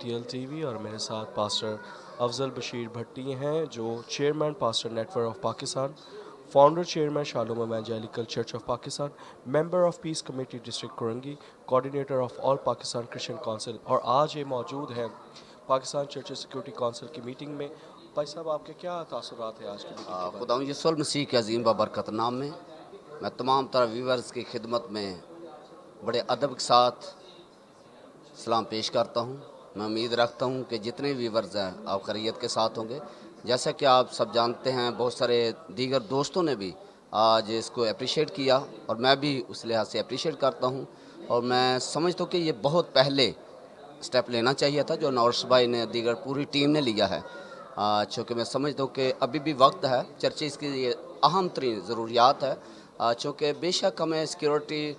BTL TV اور میرے ساتھ پاسٹر افضل بشیر بھٹی ہیں جو chairman pastor network of Pakistan, founder chairman Shalom evangelical church of Pakistan, member of peace committee district Korangi, coordinator of all Pakistan Christian council, اور آج یہ موجود ہیں پاکستان چرچ سیکورٹی کونسل کی میٹنگ میں۔ بھائی صاحب آپ کے کیا تاثرات ہیں آج کی میٹنگ کے بارے میں؟ خدا یسوع المسیح کے عظیم بابرکت نام میں تمام طرح ویورز کی خدمت میں بڑے ادب کے ساتھ سلام پیش کرتا ہوں۔ میں امید رکھتا ہوں کہ جتنے ویورز ہیں آپ خیریت کے ساتھ ہوں گے۔ جیسا کہ آپ سب جانتے ہیں بہت سارے دیگر دوستوں نے بھی آج اس کو اپریشیٹ کیا اور میں بھی اس لحاظ سے اپریشیٹ کرتا ہوں، اور میں سمجھتا ہوں کہ یہ بہت پہلے سٹیپ لینا چاہیے تھا جو نورس بھائی نے دیگر پوری ٹیم نے لیا ہے، چونکہ میں سمجھتا ہوں کہ ابھی بھی وقت ہے، چرچز کی یہ اہم ترین ضروریات ہے، چونکہ بے شک ہمیں سیکیورٹی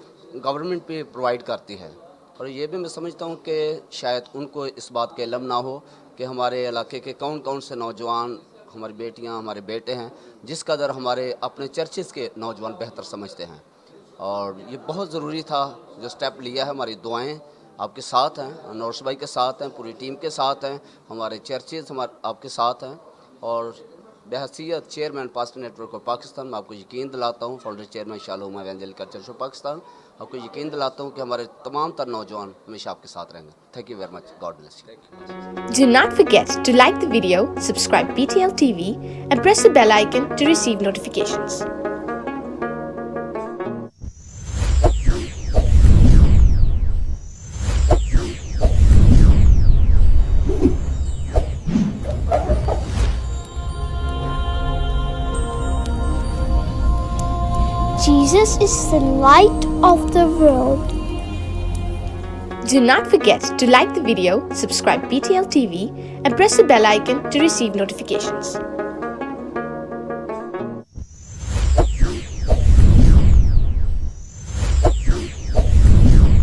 گورنمنٹ بھی پرووائڈ کرتی ہے، اور یہ بھی میں سمجھتا ہوں کہ شاید ان کو اس بات کا علم نہ ہو کہ ہمارے علاقے کے کون کون سے نوجوان، ہماری بیٹیاں، ہمارے بیٹے ہیں جس قدر ہمارے اپنے چرچز کے نوجوان بہتر سمجھتے ہیں، اور یہ بہت ضروری تھا جو سٹیپ لیا ہے۔ ہماری دعائیں آپ کے ساتھ ہیں، نورس بھائی کے ساتھ ہیں، پوری ٹیم کے ساتھ ہیں، ہمارے چرچز آپ کے ساتھ ہیں، اور بحیثیت chairman pastor network of Pakistan میں آپ کو یقین دلاتا ہوں، founder chairman Shalom evangelical church of Pakistan, آپ کو یقین دلاتا ہوں کہ ہمارے تمام تر نوجوان ہمیشہ آپ کے ساتھ رہیں گے۔ Thank you very much, God bless you. Do not forget to like the video, subscribe BTL TV, and press the bell icon to receive notifications. Jesus is the light of the world. Do not forget to like the video, subscribe BTL TV, and press the bell icon to receive notifications.